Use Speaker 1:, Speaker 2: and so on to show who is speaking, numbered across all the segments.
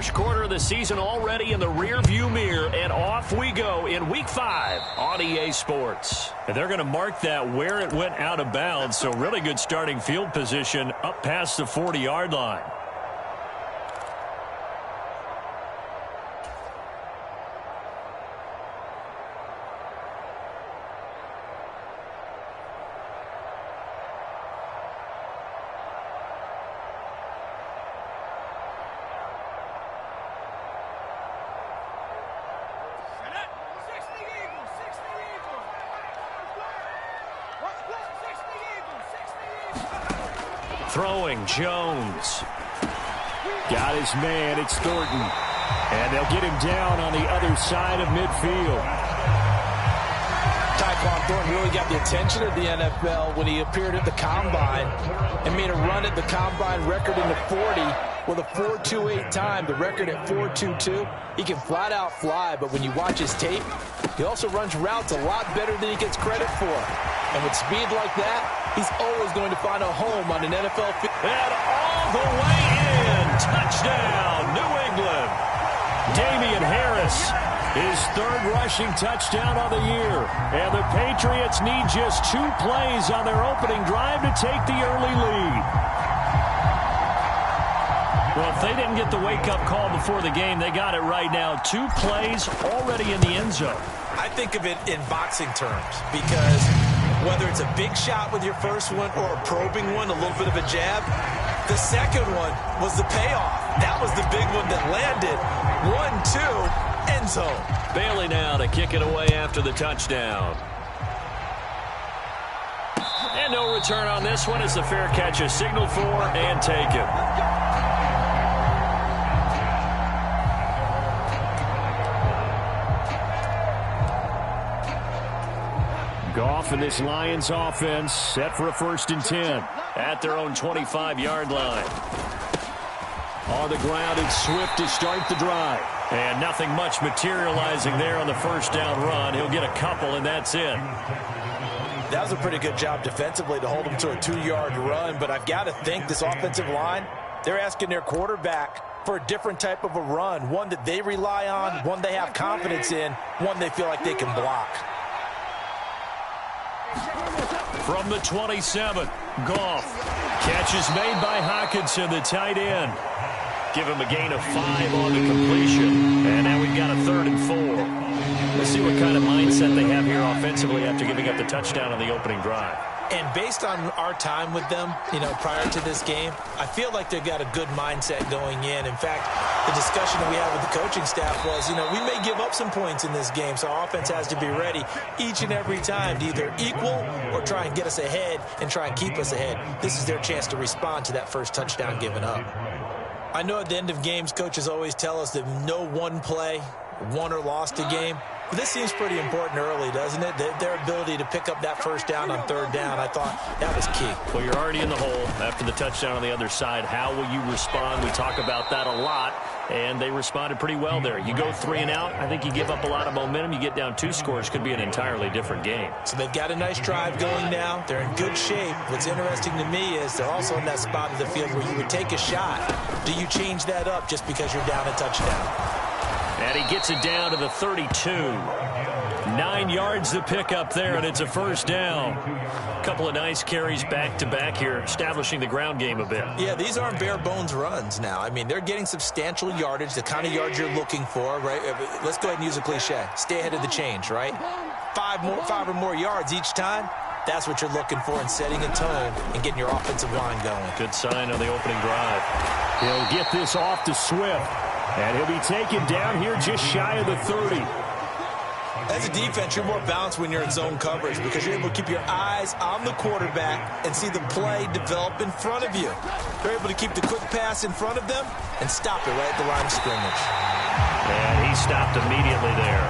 Speaker 1: First quarter of the season already in the rearview mirror, and off we go in Week 5 on EA Sports. And they're going to mark that where it went out of bounds, so really good starting field position up past the 40-yard line. Throwing, Jones. Got his man, it's Thornton. And they'll get him down on the other side of midfield.
Speaker 2: Tyquan Thornton really got the attention of the NFL when he appeared at the Combine and made a run at the Combine, record in the 40 with a 4.28 time, the record at 4.22. He can flat out fly, but when you watch his tape, he also runs routes a lot better than he gets credit for. And with speed like that, he's always going to find a home on an NFL field.
Speaker 1: And all the way in. Touchdown, New England. Damian Harris, his third rushing touchdown of the year. And the Patriots need just 2 plays on their opening drive to take the early lead. Well, if they didn't get the wake-up call before the game, they got it right now. 2 plays already in the end zone.
Speaker 2: I think of it in boxing terms because whether it's a big shot with your first one or a probing one, a little bit of a jab, the second one was the payoff. That was the big one that landed. 1-2, end zone.
Speaker 1: Bailey now to kick it away after the touchdown. And no return on this one as the fair catch is signaled for and taken. Goff and this Lions offense set for a 1st and 10 at their own 25-yard line. On the ground, it's Swift to start the drive. And nothing much materializing there on the first down run. He'll get a couple, and that's it.
Speaker 2: That was a pretty good job defensively to hold him to a 2-yard run, but I've got to think this offensive line, they're asking their quarterback for a different type of a run, one that they rely on, one they have confidence in, one they feel like they can block.
Speaker 1: From the 27, Goff. Catch is made by Hockenson, the tight end. Give him a gain of 5 on the completion. And now we've got a 3rd and 4. Let's see what kind of mindset they have here offensively after giving up the touchdown on the opening drive.
Speaker 2: And based on our time with them, prior to this game, I feel like they've got a good mindset going in. In fact, the discussion that we had with the coaching staff was, we may give up some points in this game, so our offense has to be ready each and every time to either equal or try and get us ahead and try and keep us ahead. This is their chance to respond to that first touchdown given up. I know at the end of games, coaches always tell us that no one play won or lost a game. But this seems pretty important early, doesn't it? Their ability to pick up that first down on 3rd down, I thought that was key.
Speaker 1: Well, you're already in the hole after the touchdown on the other side. How will you respond? We talk about that a lot, and they responded pretty well there. You go 3 and out, I think you give up a lot of momentum. You get down 2 scores, could be an entirely different game.
Speaker 2: So they've got a nice drive going now. They're in good shape. What's interesting to me is they're also in that spot of the field where you would take a shot. Do you change that up just because you're down a touchdown?
Speaker 1: And he gets it down to the 32. 9 yards to pick up there, and it's a 1st down. A couple of nice carries back-to-back here, establishing the ground game a bit.
Speaker 2: Yeah, these aren't bare-bones runs now. I mean, they're getting substantial yardage, the kind of yards you're looking for, right? Let's go ahead and use a cliche. Stay ahead of the change, right? 5 or more yards each time. That's what you're looking for in setting a tone and getting your offensive line going.
Speaker 1: Good sign on the opening drive. He'll get this off to Swift. And he'll be taken down here just shy of the 30.
Speaker 2: As a defense, you're more balanced when you're in zone coverage because you're able to keep your eyes on the quarterback and see the play develop in front of you. You're able to keep the quick pass in front of them and stop it right at the line of scrimmage.
Speaker 1: And he stopped immediately there.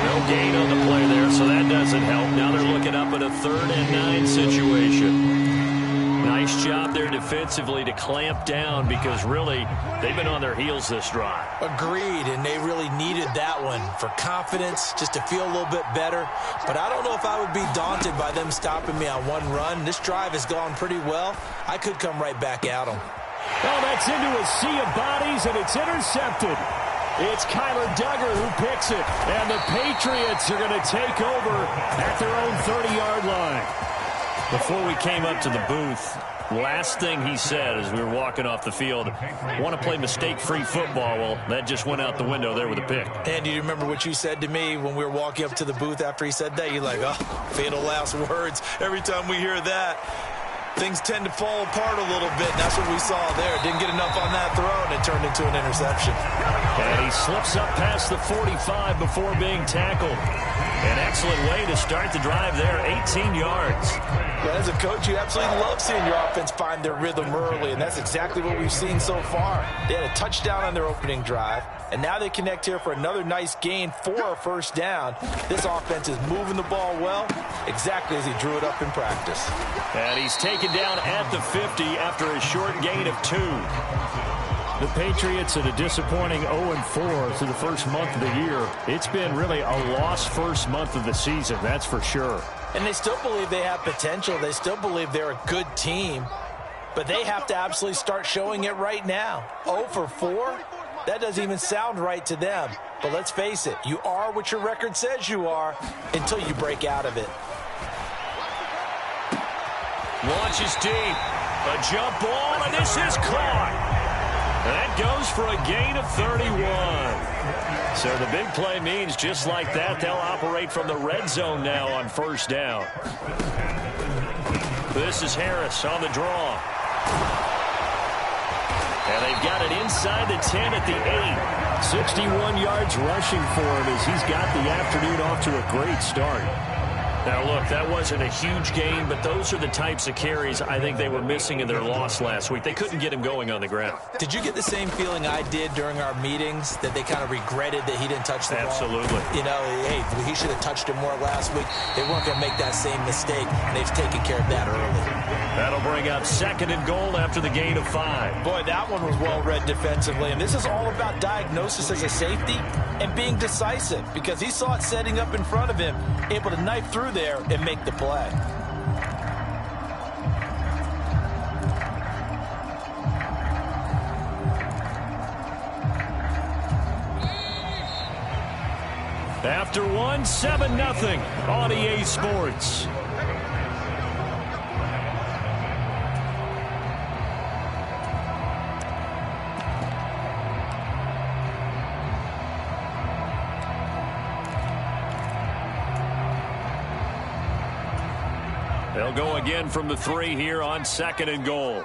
Speaker 1: No gain on the play there, so that doesn't help. Now they're looking up at a 3rd and 9 situation. Nice job there defensively to clamp down because really they've been on their heels this drive.
Speaker 2: Agreed, and they really needed that one for confidence, just to feel a little bit better. But I don't know if I would be daunted by them stopping me on one run. This drive has gone pretty well. I could come right back at them.
Speaker 1: Oh, that's into a sea of bodies, and it's intercepted. It's Kyler Duggar who picks it, and the Patriots are going to take over at their own 30-yard line. Before we came up to the booth, last thing he said as we were walking off the field, want to play mistake-free football. Well, that just went out the window there with a pick.
Speaker 2: And do you remember what you said to me when we were walking up to the booth after he said that? You're like, oh, fatal last words. Every time we hear that, things tend to fall apart a little bit, and that's what we saw there. Didn't get enough on that throw, and it turned into an interception.
Speaker 1: And he slips up past the 45 before being tackled. An excellent way to start the drive there, 18 yards.
Speaker 2: Well, as a coach, you absolutely love seeing your offense find their rhythm early, and that's exactly what we've seen so far. They had a touchdown on their opening drive, and now they connect here for another nice gain for a first down. This offense is moving the ball well, exactly as he drew it up in practice.
Speaker 1: And he's taken down at the 50 after a short gain of 2. The Patriots at a disappointing 0-4 through the first month of the year. It's been really a lost first month of the season, that's for sure.
Speaker 2: And they still believe they have potential. They still believe they're a good team. But they have to absolutely start showing it right now. 0-4? That doesn't even sound right to them. But let's face it, you are what your record says you are until you break out of it.
Speaker 1: Launches deep. A jump ball, and this is caught. That goes for a gain of 31. So the big play means just like that, they'll operate from the red zone now on first down. This is Harris on the draw. And they've got it inside the 10 at the 8. 61 yards rushing for him as he's got the afternoon off to a great start. Now, look, that wasn't a huge gain, but those are the types of carries I think they were missing in their loss last week. They couldn't get him going on the ground.
Speaker 2: Did you get the same feeling I did during our meetings, that they kind of regretted that he didn't touch the ball?
Speaker 1: Absolutely.
Speaker 2: You know, hey, he should have touched it more last week. They weren't going to make that same mistake, and they've taken care of that early.
Speaker 1: That'll bring up 2nd and goal after the gain of 5.
Speaker 2: Boy, that one was well-read defensively, and this is all about diagnosis as a safety and being decisive, because he saw it setting up in front of him, able to knife through there and make the play.
Speaker 1: After one, 7-0 on EA Sports. They'll go again from the 3 here on 2nd and goal.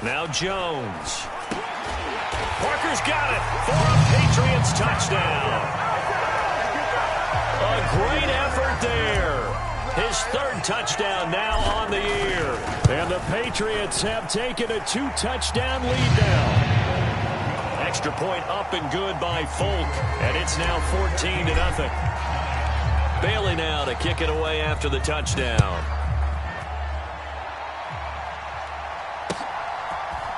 Speaker 1: Now Jones. Parker's got it for a Patriots touchdown. A great effort there. His 3rd touchdown now on the year. And the Patriots have taken a 2-touchdown lead now. Extra point up and good by Folk. And it's now 14-0. Bailey now to kick it away after the touchdown.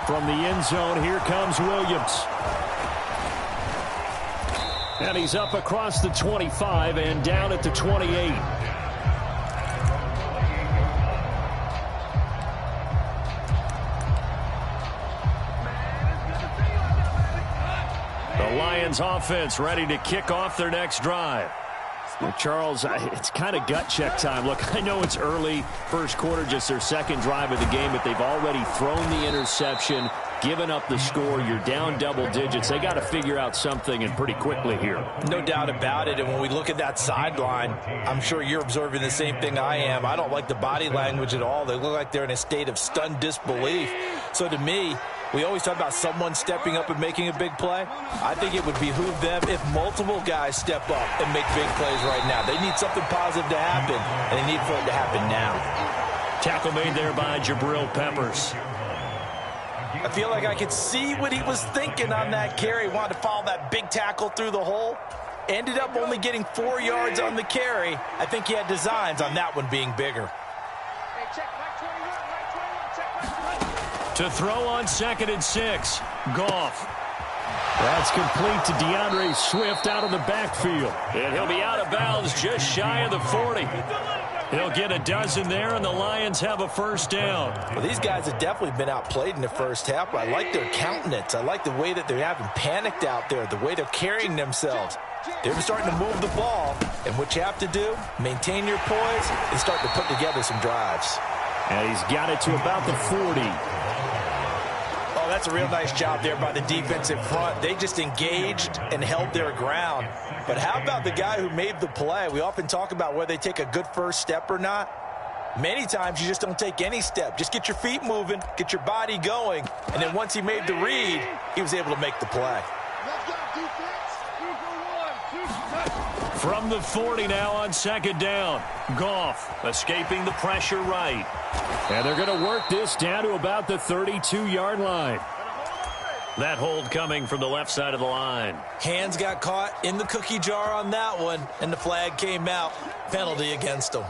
Speaker 1: From the end zone, here comes Williams. And he's up across the 25 and down at the 28. The Lions offense ready to kick off their next drive. Well, Charles, it's kind of gut check time. Look, I know it's early, first quarter, just their 2nd drive of the game, but they've already thrown the interception, given up the score. You're down double digits. They got to figure out something, and pretty quickly here.
Speaker 2: No doubt about it. And when we look at that sideline, I'm sure you're observing the same thing I am. I don't like the body language at all. They look like they're in a state of stunned disbelief. So to me, we always talk about someone stepping up and making a big play. I think it would behoove them if multiple guys step up and make big plays right now. They need something positive to happen, and they need for it to happen now.
Speaker 1: Tackle made there by Jabril Peppers.
Speaker 2: I feel like I could see what he was thinking on that carry. Wanted to follow that big tackle through the hole. Ended up only getting 4 yards on the carry. I think he had designs on that one being bigger.
Speaker 1: To throw on 2nd and 6, Goff. That's complete to DeAndre Swift out of the backfield. And he'll be out of bounds just shy of the 40. He'll get a dozen there, and the Lions have a first down.
Speaker 2: Well, these guys have definitely been outplayed in the first half, but I like their countenance. I like the way that they're having panicked out there, the way they're carrying themselves. They're starting to move the ball, and what you have to do, maintain your poise and start to put together some drives.
Speaker 1: And he's got it to about the 40.
Speaker 2: Oh, that's a real nice job there by the defense in front. They just engaged and held their ground. But how about the guy who made the play? We often talk about whether they take a good first step or not. Many times you just don't take any step. Just get your feet moving, get your body going, and then once he made the read, he was able to make the play.
Speaker 1: From the 40 now on second down. Goff escaping the pressure right. And they're going to work this down to about the 32-yard line. That hold coming from the left side of the line.
Speaker 2: Hands got caught in the cookie jar on that one, and the flag came out. Penalty against them.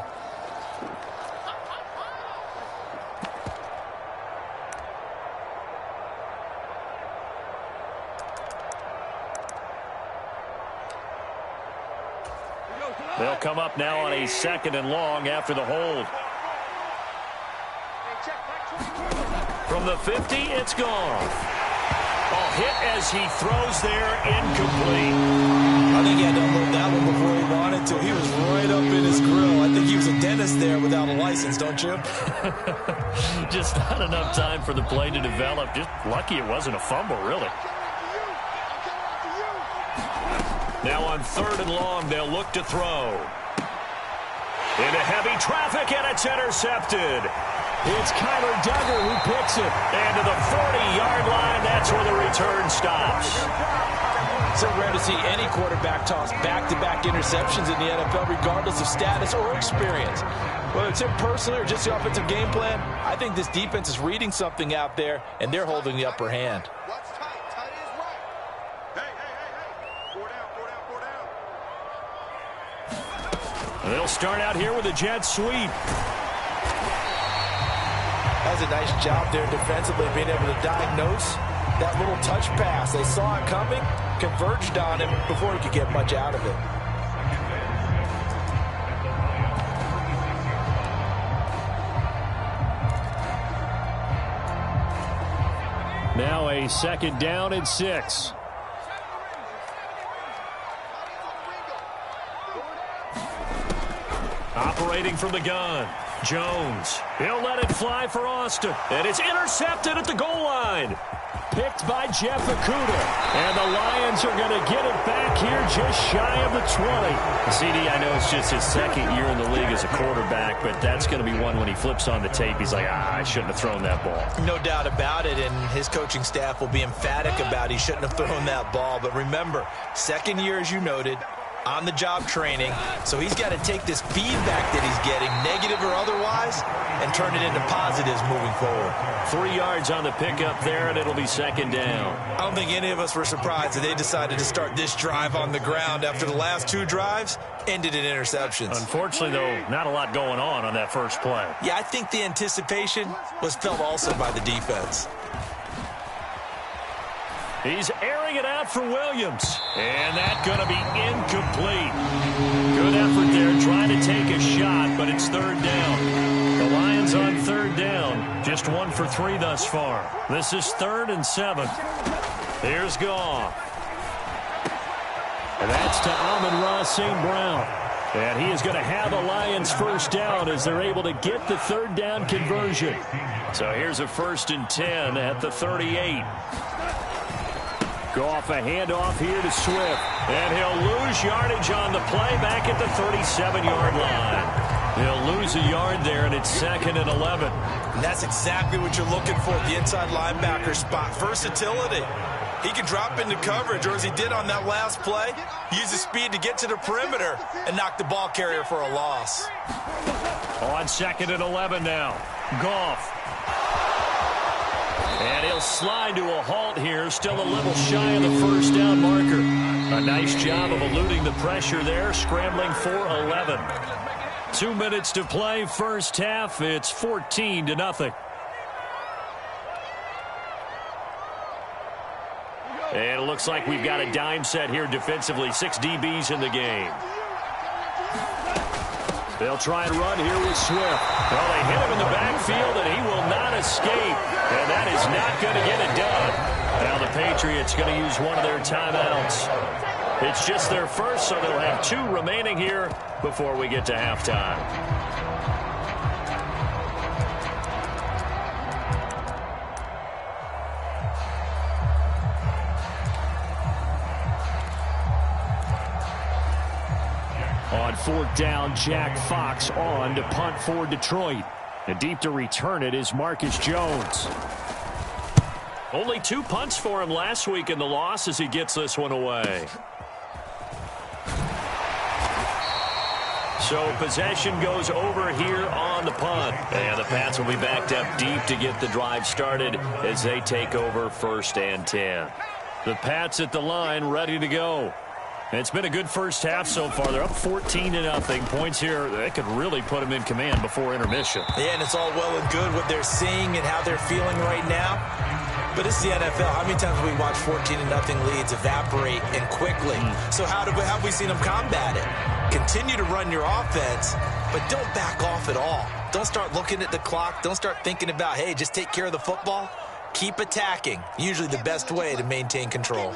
Speaker 1: They'll come up now on a second and long after the hold. From the 50, it's gone. Hit as he throws there, incomplete.
Speaker 2: I think he had to unload that one before he wanted to. He was right up in his grill. I think he was a dentist there without a license, don't you?
Speaker 1: Just not enough time for the play to develop. Just lucky it wasn't a fumble, really. Now on third and long, they'll look to throw. Into heavy traffic, and it's intercepted. It's Kyler Duggar who picks it. And to the 40-yard line, that's where the return stops.
Speaker 2: So rare to see any quarterback toss back-to-back interceptions in the NFL, regardless of status or experience. Whether it's him personally or just the offensive game plan, I think this defense is reading something out there, and they're holding the upper hand.
Speaker 1: They'll start out here with a jet sweep.
Speaker 2: That was a nice job there defensively, being able to diagnose that little touch pass. They saw it coming, converged on him before he could get much out of it.
Speaker 1: Now a second down and 6. Operating from the gun, Jones. He'll let it fly for Austin. And it's intercepted at the goal line. Picked by Jeff Okudah. And the Lions are going to get it back here just shy of the 20. CD, I know it's just his second year in the league as a quarterback, but that's going to be one when he flips on the tape. He's like, I shouldn't have thrown that ball.
Speaker 2: No doubt about it, and his coaching staff will be emphatic about he shouldn't have thrown that ball. But remember, second year, as you noted, on-the-job training, so he's got to take this feedback that he's getting, negative or otherwise, and turn it into positives moving forward.
Speaker 1: 3 yards on the pickup there, and it'll be second down.
Speaker 2: I don't think any of us were surprised that they decided to start this drive on the ground after the last 2 drives ended in interceptions.
Speaker 1: Unfortunately, though, not a lot going on that first play.
Speaker 2: Yeah, I think the anticipation was felt also by the defense.
Speaker 1: He's airing it out for Williams. And that's going to be incomplete. Good effort there trying to take a shot, but it's third down. The Lions on third down. Just 1 for 3 thus far. This is 3rd and 7. Here's Goff. And that's to Amon-Ra St. Brown. And he is going to have a Lions first down as they're able to get the third down conversion. So here's a 1st and 10 at the 38. Goff a handoff here to Swift. And he'll lose yardage on the play back at the 37-yard line. He'll lose a yard there, and it's 2nd and 11.
Speaker 2: And that's exactly what you're looking for at the inside linebacker spot. Versatility. He can drop into coverage, or as he did on that last play, use his speed to get to the perimeter and knock the ball carrier for a loss.
Speaker 1: On 2nd and 11 now. Goff. And he'll slide to a halt here, still a little shy of the first down marker. A nice job of eluding the pressure there, scrambling for 11. 2 minutes to play, first half. It's 14-0. And it looks like we've got a dime set here defensively. 6 DBs in the game. They'll try and run here with Swift. Well, they hit him in the backfield, and he will not escape. And that is not going to get it done. Now the Patriots going to use one of their timeouts. It's just their first, so they'll have 2 remaining here before we get to halftime. On 4th down, Jack Fox on to punt for Detroit. And deep to return it is Marcus Jones. Only 2 punts for him last week in the loss as he gets this one away. So possession goes over here on the punt. And the Pats will be backed up deep to get the drive started as they take over 1st and 10. The Pats at the line ready to go. It's been a good first half so far. They're up 14-0. Points here that could really put them in command before intermission.
Speaker 2: Yeah, and it's all well and good what they're seeing and how they're feeling right now. But it's the NFL. How many times have we watched 14-0 leads evaporate and quickly? So how have we seen them combat it? Continue to run your offense, but don't back off at all. Don't start looking at the clock. Don't start thinking about, hey, just take care of the football. Keep attacking. Usually the best way to maintain control.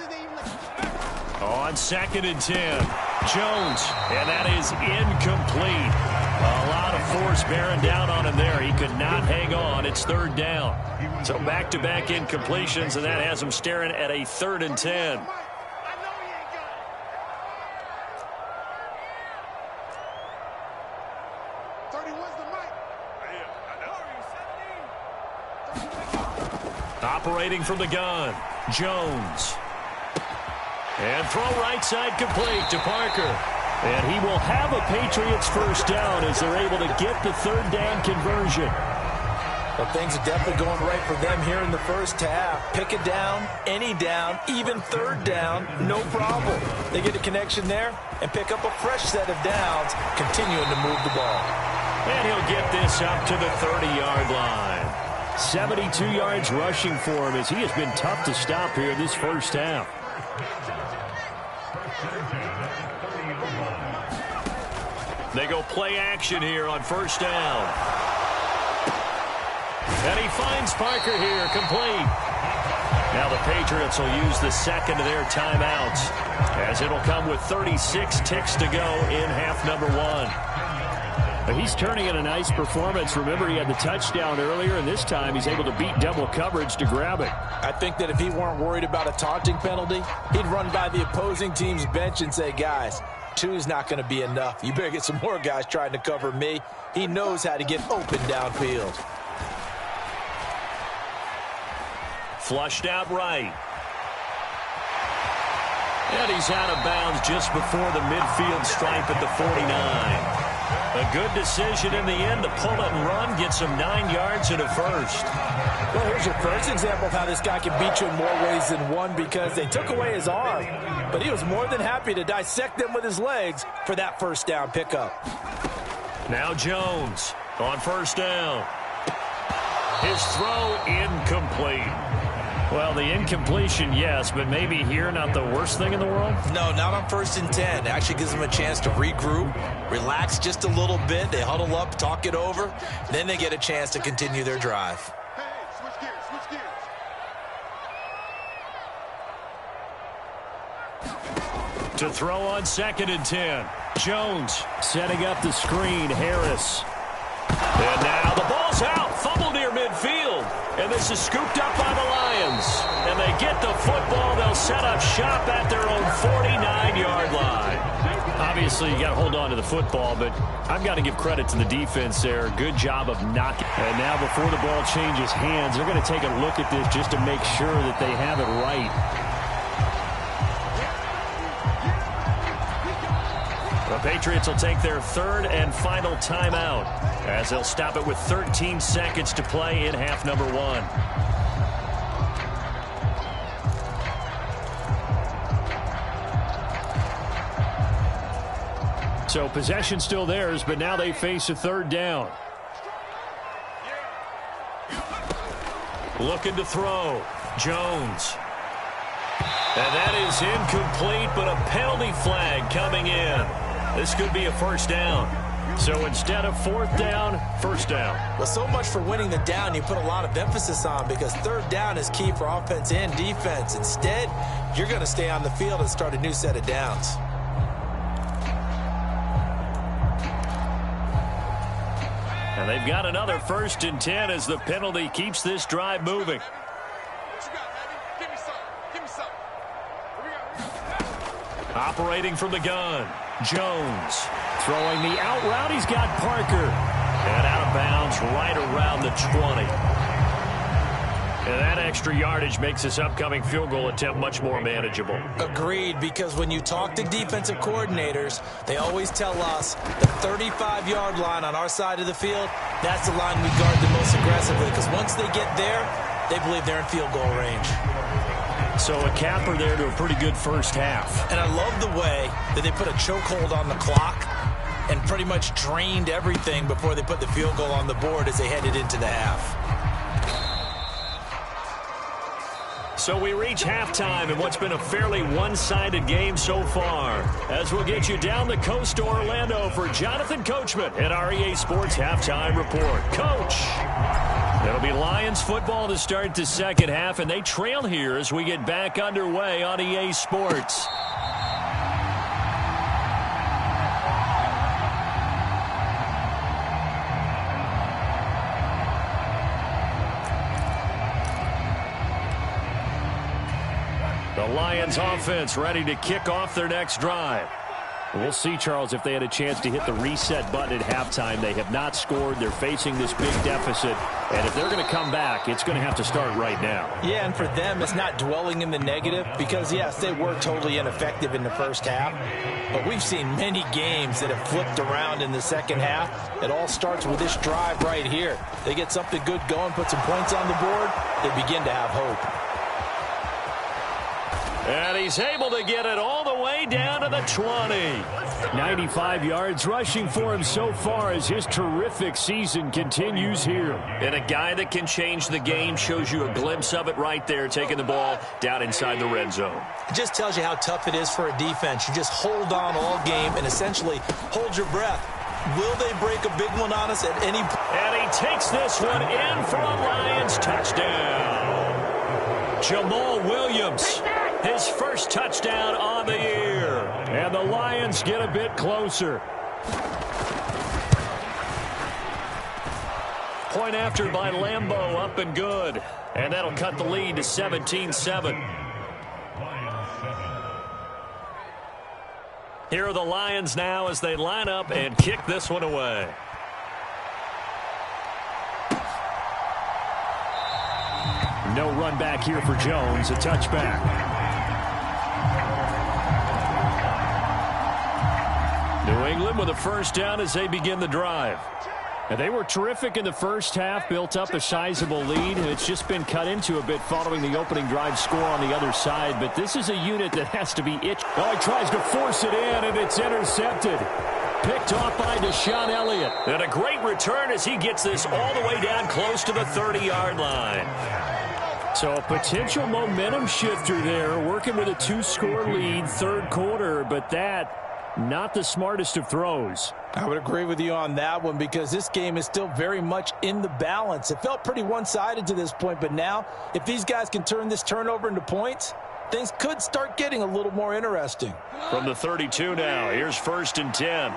Speaker 1: On 2nd and 10, Jones, and that is incomplete. A lot of force bearing down on him there. He could not hang on. It's 3rd down. So back-to-back incompletions, and that has him staring at a 3rd and 10. Operating from the gun, Jones. And throw right side complete to Parker. And he will have a Patriots 1st down as they're able to get the 3rd down conversion.
Speaker 2: Well, things are definitely going right for them here in the first half. Pick a down, any down, even 3rd down, no problem. They get a connection there and pick up a fresh set of downs, continuing to move the ball.
Speaker 1: And he'll get this up to the 30-yard line. 72 yards rushing for him as he has been tough to stop here this first half. They go play action here on 1st down. And he finds Parker here, complete. Now the Patriots will use the 2nd of their timeouts as it'll come with 36 ticks to go in half number 1. But he's turning in a nice performance. Remember, he had the touchdown earlier, and this time he's able to beat double coverage to grab it.
Speaker 2: I think that if he weren't worried about a taunting penalty, he'd run by the opposing team's bench and say, guys, 2 is not going to be enough. You better get some more guys trying to cover me. He knows how to get open downfield.
Speaker 1: Flushed out right. And he's out of bounds just before the midfield stripe at the 49. A good decision in the end to pull it and run, gets him 9 yards and a 1st.
Speaker 2: Well, here's your first example of how this guy can beat you in more ways than one, because they took away his arm, but he was more than happy to dissect them with his legs for that 1st down pickup.
Speaker 1: Now Jones on 1st down. His throw incomplete. Well, the incompletion, yes, but maybe here not the worst thing in the world?
Speaker 2: No, not on 1st and 10. It actually gives them a chance to regroup, relax just a little bit. They huddle up, talk it over. Then they get a chance to continue their drive.
Speaker 3: Hey, switch gears, switch gears.
Speaker 1: To throw on 2nd and 10. Jones setting up the screen. Harris. And now the ball's out. Fumble near midfield. And this is scooped up by the Lions. And they get the football. They'll set up shop at their own 49-yard line. Obviously, you got to hold on to the football, but I've got to give credit to the defense there. Good job of knocking. And now before the ball changes hands, they're going to take a look at this just to make sure that they have it right. The Patriots will take their 3rd and final timeout as they'll stop it with 13 seconds to play in half number 1. So possession still theirs, but now they face a 3rd down. Looking to throw. Jones. And that is incomplete, but a penalty flag coming in. This could be a 1st down. So instead of fourth down, first down.
Speaker 2: Well, so much for winning the down you put a lot of emphasis on, because third down is key for offense and defense. Instead, you're going to stay on the field and start a new set of downs.
Speaker 1: And they've got another 1st and 10 as the penalty keeps this drive moving. Operating from the gun, Jones. Throwing the out route, he's got Parker. And out of bounds right around the 20. And that extra yardage makes this upcoming field goal attempt much more manageable.
Speaker 2: Agreed, because when you talk to defensive coordinators, they always tell us the 35-yard line on our side of the field, that's the line we guard the most aggressively, because once they get there, they believe they're in field goal range.
Speaker 1: So a capper there to a pretty good first half.
Speaker 2: And I love the way that they put a chokehold on the clock and pretty much drained everything before they put the field goal on the board as they headed into the half.
Speaker 1: So we reach halftime in what's been a fairly one-sided game so far. As we'll get you down the coast to Orlando for Jonathan Coachman at our EA Sports Halftime Report. Coach! It'll be Lions football to start the second half, and they trail here as we get back underway on EA Sports. The Lions offense ready to kick off their next drive. We'll see, Charles, if they had a chance to hit the reset button at halftime. They have not scored. They're facing this big deficit. And if they're going to come back, it's going to have to start right now.
Speaker 2: Yeah, and for them, it's not dwelling in the negative because, yes, they were totally ineffective in the first half. But we've seen many games that have flipped around in the second half. It all starts with this drive right here. They get something good going, put some points on the board, they begin to have hope.
Speaker 1: And he's able to get it all the way down to the 20. 95 yards rushing for him so far as his terrific season continues here. And a guy that can change the game, shows you a glimpse of it right there, taking the ball down inside the red zone.
Speaker 2: It just tells you how tough it is for a defense. You just hold on all game and essentially hold your breath. Will they break a big one on us at any point?
Speaker 1: And he takes this one in for a Lions touchdown. Jamal Williams. His first touchdown on the year. And the Lions get a bit closer. Point after by Lambeau, up and good. And that'll cut the lead to 17-7. Here are the Lions now as they line up and kick this one away. No run back here for Jones, a touchback. New England with a first down as they begin the drive. And they were terrific in the first half, built up a sizable lead, and it's just been cut into a bit following the opening drive score on the other side. But this is a unit that has to be itched. Oh, he tries to force it in, and it's intercepted. Picked off by Deshaun Elliott. And a great return as he gets this all the way down close to the 30-yard line. So a potential momentum shifter there, working with a 2-score lead, third quarter, but that not the smartest of throws.
Speaker 2: I would agree with you on that one because this game is still very much in the balance. It felt pretty one-sided to this point, but now if these guys can turn this turnover into points, things could start getting a little more interesting.
Speaker 1: From the 32 now, here's 1st and 10.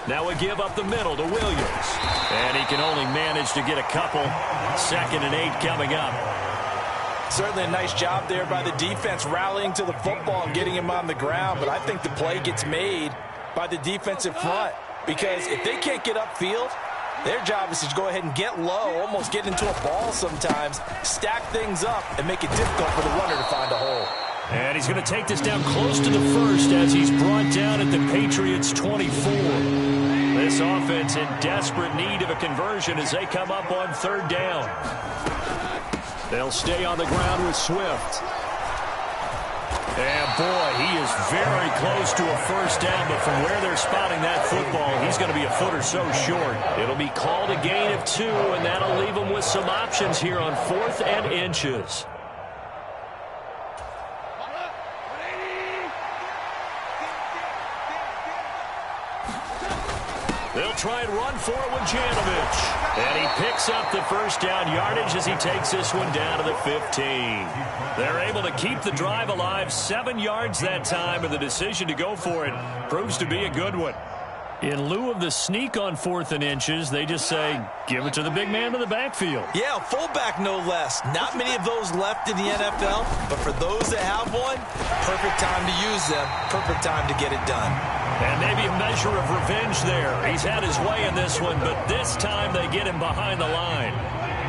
Speaker 1: Now we give up the middle to Williams. And he can only manage to get a couple. 2nd and 8 coming up.
Speaker 2: Certainly a nice job there by the defense rallying to the football and getting him on the ground. But I think the play gets made by the defensive front. Because if they can't get upfield, their job is to go ahead and get low, almost get into a ball sometimes, stack things up, and make it difficult for the runner to find a hole.
Speaker 1: And he's going to take this down close to the first as he's brought down at the Patriots' 24. This offense in desperate need of a conversion as they come up on 3rd down. They'll stay on the ground with Swift. And boy, he is very close to a first down, but from where they're spotting that football, he's going to be a foot or so short. It'll be called a gain of 2, and that'll leave them with some options here on 4th and inches. try and run for it with Janovich. And he picks up the first down yardage as he takes this one down to the 15. They're able to keep the drive alive, 7 yards that time, and the decision to go for it proves to be a good one. In lieu of the sneak on 4th and inches, they just say, give it to the big man in the backfield.
Speaker 2: Yeah, fullback no less. Not many of those left in the NFL, but for those that have one, perfect time to use them, perfect time to get it done.
Speaker 1: And maybe a measure of revenge there. He's had his way in this one, but this time they get him behind the line.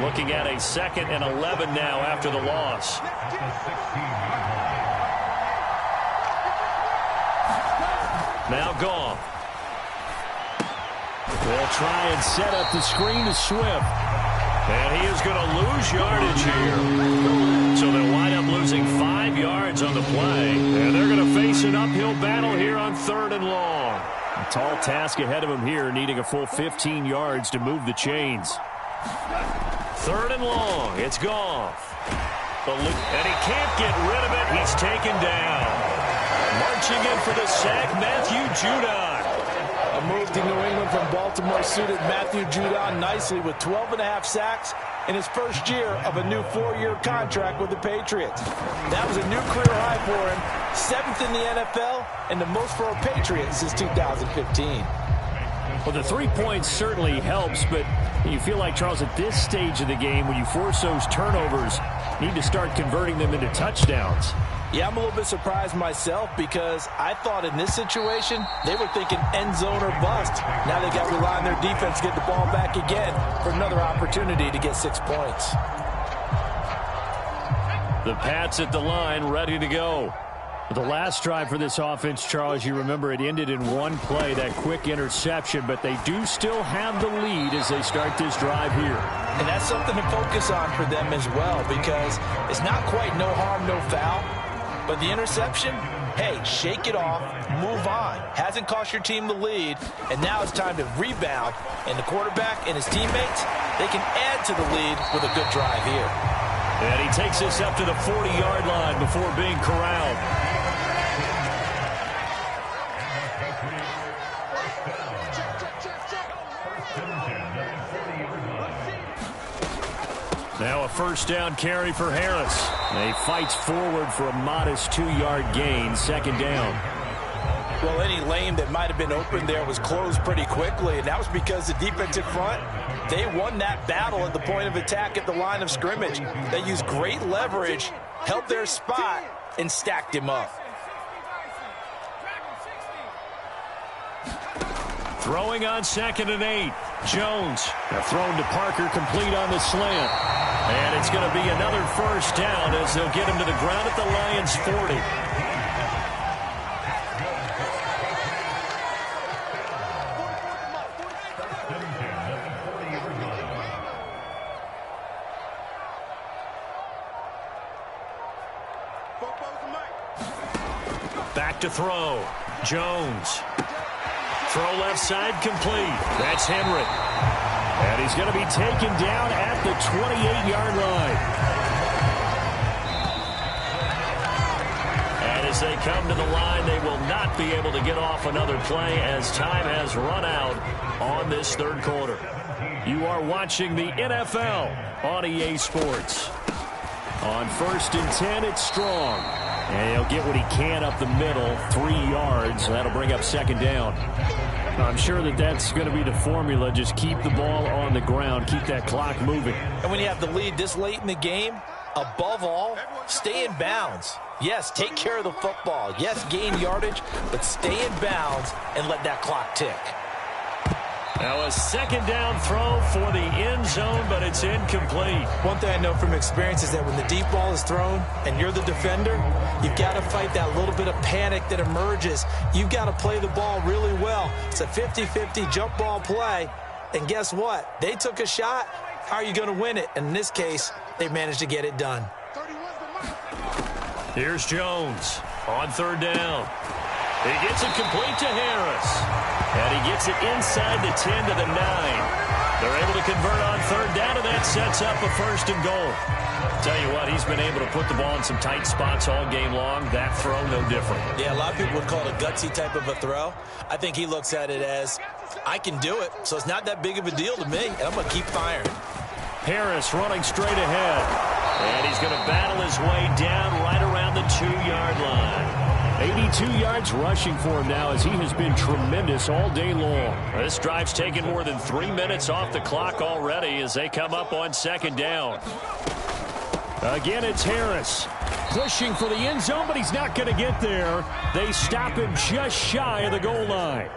Speaker 1: Looking at a 2nd and 11 now after the loss. Now Goff. They'll try and set up the screen to Swift. And he is going to lose yardage here. So they'll wind up losing 5 yards on the play. And they're going to face an uphill battle here on 3rd and long. A tall task ahead of him here, needing a full 15 yards to move the chains. 3rd and long. It's Goff. And he can't get rid of it. He's taken down. Marching in for the sack, Matthew Judon.
Speaker 2: A move to New England from Baltimore suited Matthew Judon nicely with 12.5 sacks in his first year of a new 4-year contract with the Patriots. That was a new career high for him, 7th in the NFL, and the most for a Patriot since 2015.
Speaker 1: Well, the 3 points certainly helps, but you feel like, Charles, at this stage of the game, when you force those turnovers, you need to start converting them into touchdowns.
Speaker 2: Yeah, I'm a little bit surprised myself because I thought in this situation they were thinking end zone or bust. Now they got to rely on their defense to get the ball back again for another opportunity to get 6 points.
Speaker 1: The Pats at the line, ready to go. The last drive for this offense, Charles, you remember it ended in one play, that quick interception, but they do still have the lead as they start this drive here.
Speaker 2: And that's something to focus on for them as well because it's not quite no harm, no foul. But the interception, hey, shake it off, move on. Hasn't cost your team the lead, and now it's time to rebound. And the quarterback and his teammates, they can add to the lead with a good drive here.
Speaker 1: And he takes this up to the 40-yard line before being corralled. Now a first down carry for Harris. He fights forward for a modest 2-yard gain, 2nd down.
Speaker 2: Well, any lane that might have been open there was closed pretty quickly, and that was because the defensive front, they won that battle at the point of attack at the line of scrimmage. They used great leverage, held their spot, and stacked him up.
Speaker 1: Throwing on 2nd and 8. Jones. Thrown to Parker, complete on the slant. And it's going to be another first down as they'll get him to the ground at the Lions' 40. Back to throw. Jones. Throw left side complete. That's Henry. And he's going to be taken down at the 28-yard line. And as they come to the line, they will not be able to get off another play as time has run out on this 3rd quarter. You are watching the NFL on EA Sports. On 1st and 10, it's Strong. And he'll get what he can up the middle, 3 yards. That'll bring up 2nd down. I'm sure that that's going to be the formula. Just keep the ball on the ground. Keep that clock moving.
Speaker 2: And when you have the lead this late in the game, above all, stay in bounds. Yes, take care of the football. Yes, gain yardage, but stay in bounds and let that clock tick.
Speaker 1: Now a 2nd down throw for the end zone, but it's incomplete.
Speaker 2: One thing I know from experience is that when the deep ball is thrown and you're the defender, you've got to fight that little bit of panic that emerges. You've got to play the ball really well. It's a 50-50 jump ball play. And guess what? They took a shot. How are you going to win it? And in this case, they managed to get it done.
Speaker 1: Here's Jones on 3rd down. He gets it complete to Harris. And he gets it inside the 10 to the 9. They're able to convert on 3rd down, and that sets up a 1st and goal. Tell you what, he's been able to put the ball in some tight spots all game long. That throw, no different.
Speaker 2: Yeah, a lot of people would call it a gutsy type of a throw. I think he looks at it as I can do it, so it's not that big of a deal to me, and I'm going to keep firing.
Speaker 1: Harris running straight ahead. And he's going to battle his way down right around the 2-yard line. 82 yards rushing for him now as he has been tremendous all day long. This drive's taken more than 3 minutes off the clock already as they come up on second down. Again, it's Harris. Pushing for the end zone, but he's not going to get there. They stop him just shy of the goal line.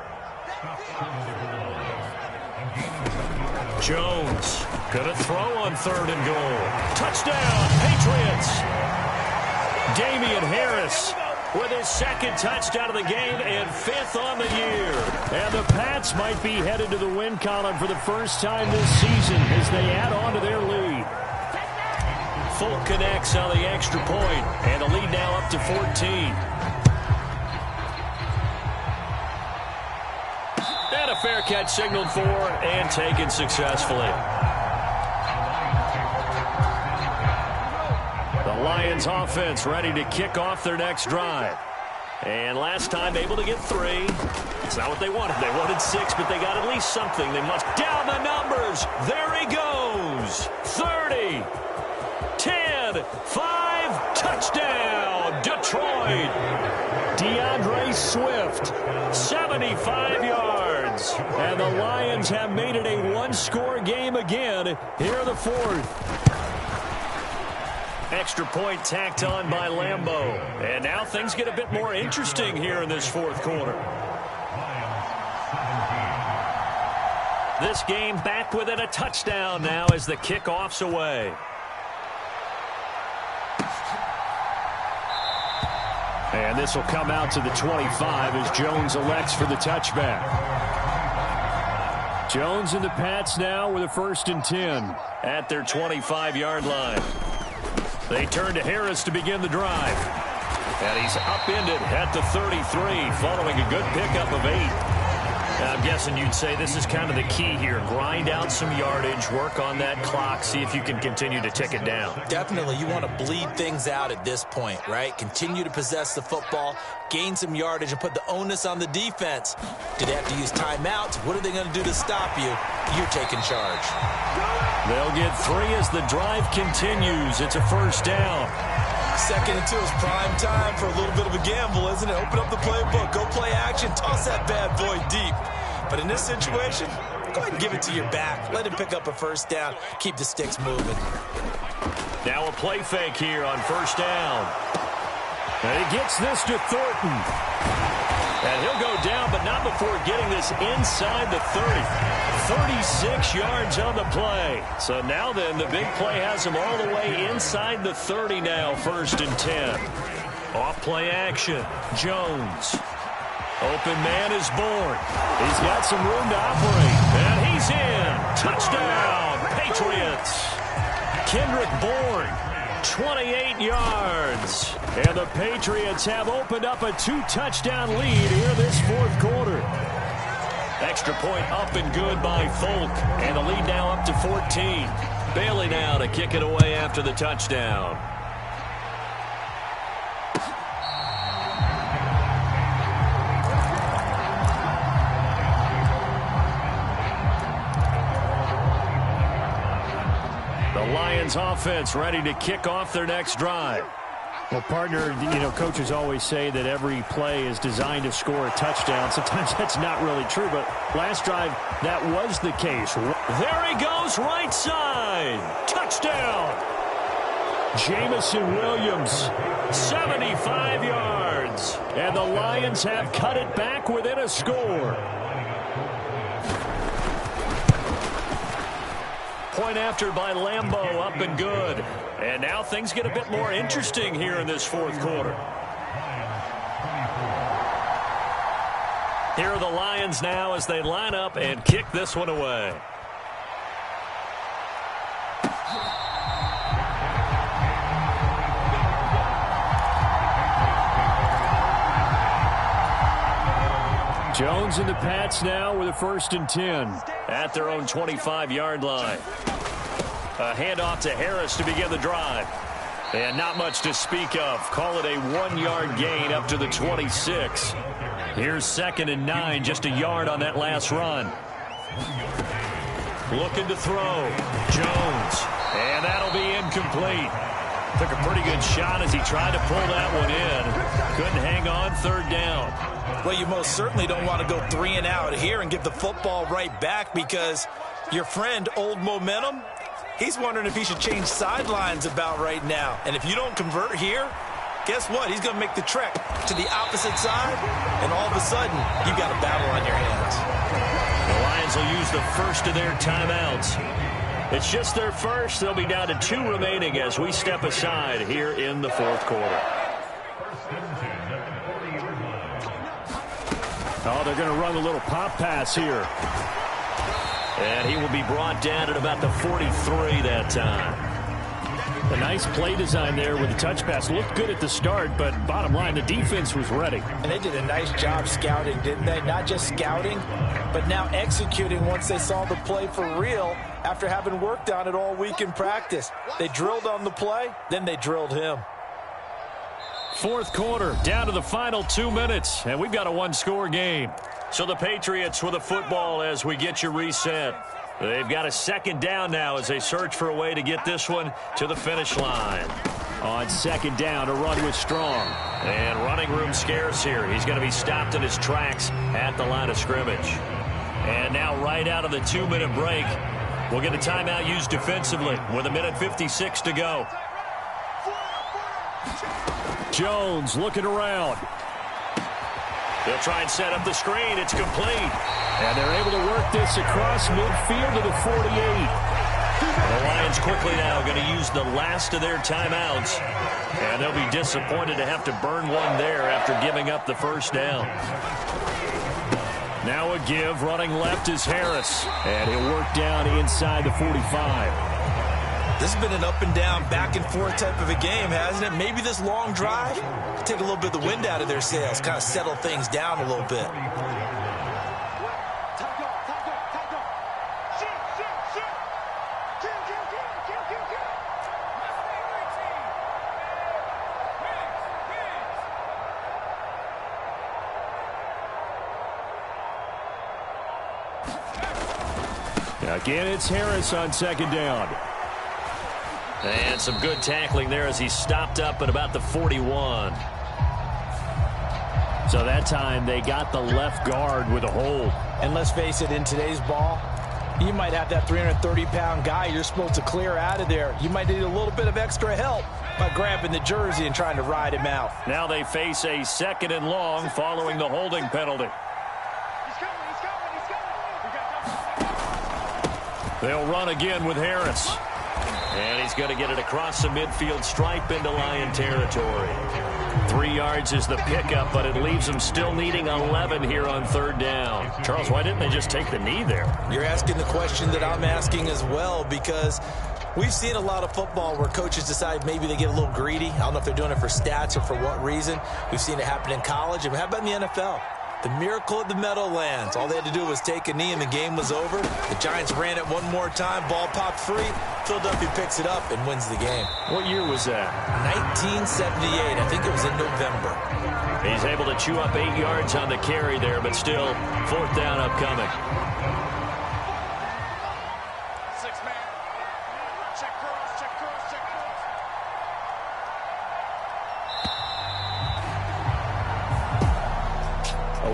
Speaker 1: Jones gonna throw on 3rd and goal. Touchdown, Patriots. Damian Harris with his 2nd touchdown of the game and 5th on the year. And the Pats might be headed to the win column for the first time this season as they add on to their lead. Folk connects on the extra point, and the lead now up to 14. And a fair catch signaled for and taken successfully. The Lions offense ready to kick off their next drive. And last time able to get 3. It's not what they wanted. They wanted 6, but they got at least something. They must down the numbers. There he goes. 30, 10, 5, touchdown, Detroit. DeAndre Swift, 75 yards. And the Lions have made it a one-score game again here in the 4th. Extra point tacked on by Lambeau. And now things get a bit more interesting here in this 4th quarter. This game back within a touchdown now as the kickoff's away. And this will come out to the 25 as Jones elects for the touchback. Jones and the Pats now with a 1st and 10 at their 25-yard line. They turn to Harris to begin the drive. And he's upended at the 33 following a good pickup of 8. I'm guessing you'd say this is kind of the key here. Grind out some yardage, work on that clock, see if you can continue to tick it down.
Speaker 2: Definitely. You want to bleed things out at this point, right? Continue to possess the football, gain some yardage, and put the onus on the defense. Do they have to use timeouts? What are they going to do to stop you? You're taking charge.
Speaker 1: They'll get 3 as the drive continues. It's a 1st down.
Speaker 2: 2nd and 2 is prime time for a little bit of a gamble, isn't it? Open up the playbook, go play action, toss that bad boy deep. But in this situation, go ahead and give it to your back. Let him pick up a 1st down. Keep the sticks moving.
Speaker 1: Now a play fake here on 1st down. And he gets this to Thornton. And he'll go down, but not before getting this inside the 30. 36 yards on the play. So now then, the big play has him all the way inside the 30 now, 1st and 10. Off play action. Jones. Open man is born. He's got some room to operate. And he's in. Touchdown, Patriots. Kendrick Bourne, 28 yards. And the Patriots have opened up a 2-touchdown lead here this 4th quarter. Extra point up and good by Folk. And the lead now up to 14. Bailey now to kick it away after the touchdown. The Lions offense ready to kick off their next drive. Well, partner, coaches always say that every play is designed to score a touchdown. Sometimes that's not really true, but last drive, that was the case. There he goes, right side. Touchdown. Jamison Williams, 75 yards. And the Lions have cut it back within a score. Point after by Lambeau, up and good. And now things get a bit more interesting here in this 4th quarter. Here are the Lions now as they line up and kick this one away. Jones and the Pats now with a 1st and 10 at their own 25-yard line. A handoff to Harris to begin the drive. And not much to speak of. Call it a 1-yard gain up to the 26. Here's 2nd and 9, just a yard on that last run. Looking to throw. Jones. And that'll be incomplete. Took a pretty good shot as he tried to pull that one in. Couldn't hang on 3rd down.
Speaker 2: Well, you most certainly don't want to go 3 and out here and give the football right back, because your friend, Old Momentum, he's wondering if he should change sidelines about right now. And if you don't convert here, guess what? He's going to make the trek to the opposite side, and all of a sudden, you've got a battle on your hands.
Speaker 1: The Lions will use the first of their timeouts. It's just their first. They'll be down to 2 remaining as we step aside here in the 4th quarter.
Speaker 4: Oh, they're going to run a little pop pass here.
Speaker 1: And he will be brought down at about the 43 that time.
Speaker 4: A nice play design there with the touch pass. Looked good at the start, but bottom line, the defense was ready.
Speaker 2: And they did a nice job scouting, didn't they? Not just scouting, but now executing once they saw the play for real after having worked on it all week in practice. They drilled on the play, then they drilled him.
Speaker 4: 4th quarter, down to the final 2 minutes, and we've got a 1-score game.
Speaker 1: So the Patriots with the football as we get you reset. They've got a 2nd down now as they search for a way to get this one to the finish line.
Speaker 4: On 2nd down, a run with Strong.
Speaker 1: And running room scarce here. He's going to be stopped in his tracks at the line of scrimmage. And now right out of the 2-minute break, we'll get a timeout used defensively with 1:56 to go.
Speaker 4: Jones looking around.
Speaker 1: They'll try and set up the screen. It's complete.
Speaker 4: And they're able to work this across midfield to the 48.
Speaker 1: The Lions quickly now going to use the last of their timeouts. And they'll be disappointed to have to burn one there after giving up the 1st down.
Speaker 4: Now a give. Running left is Harris. And he'll work down inside the 45.
Speaker 2: This has been an up and down, back and forth type of a game, hasn't it? Maybe this long drive take a little bit of the wind out of their sails, kind of settle things down a little bit.
Speaker 4: Again, it's Harris on 2nd down.
Speaker 1: And some good tackling there as he stopped up at about the 41.
Speaker 4: So that time they got the left guard with a hold.
Speaker 2: And let's face it, in today's ball, you might have that 330-pound guy you're supposed to clear out of there. You might need a little bit of extra help by grabbing the jersey and trying to ride him out.
Speaker 1: Now they face a 2nd and long following the holding penalty. They'll run again with Harris. And he's going to get it across the midfield stripe into Lion territory.
Speaker 4: 3 yards is the pickup, but it leaves them still needing 11 here on 3rd down.
Speaker 1: Charles, why didn't they just take the knee there?
Speaker 2: You're asking the question that I'm asking as well, because we've seen a lot of football where coaches decide maybe they get a little greedy. I don't know if they're doing it for stats or for what reason. We've seen it happen in college. And how about in the NFL? The miracle at the Meadowlands. All they had to do was take a knee and the game was over. The Giants ran it one more time. Ball popped free. Philadelphia picks it up and wins the game.
Speaker 4: What year was that?
Speaker 2: 1978. I think it was in November.
Speaker 1: He's able to chew up 8 yards on the carry there, but still 4th down upcoming.
Speaker 3: 6-man. Check cross, check cross, check cross.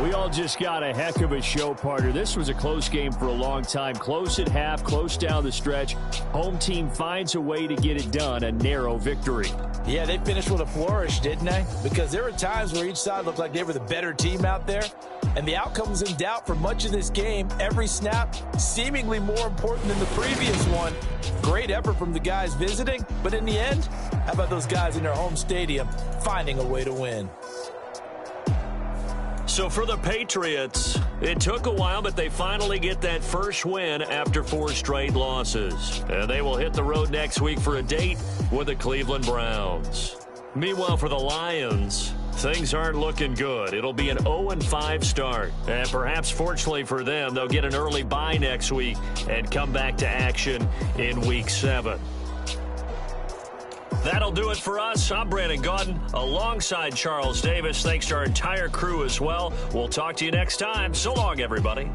Speaker 4: We all just got a heck of a show, partner. This was a close game for a long time. Close at half, close down the stretch. Home team finds a way to get it done, a narrow victory.
Speaker 2: Yeah, they finished with a flourish, didn't they? Because there were times where each side looked like they were the better team out there. And the outcome was in doubt for much of this game. Every snap seemingly more important than the previous one. Great effort from the guys visiting. But in the end, how about those guys in their home stadium finding a way to win?
Speaker 1: So for the Patriots, it took a while, but they finally get that first win after 4 straight losses. And they will hit the road next week for a date with the Cleveland Browns. Meanwhile, for the Lions, things aren't looking good. It'll be an 0-5 start. And perhaps fortunately for them, they'll get an early bye next week and come back to action in Week 7. That'll do it for us. I'm Brandon Gaudin alongside Charles Davis. Thanks to our entire crew as well. We'll talk to you next time. So long, everybody.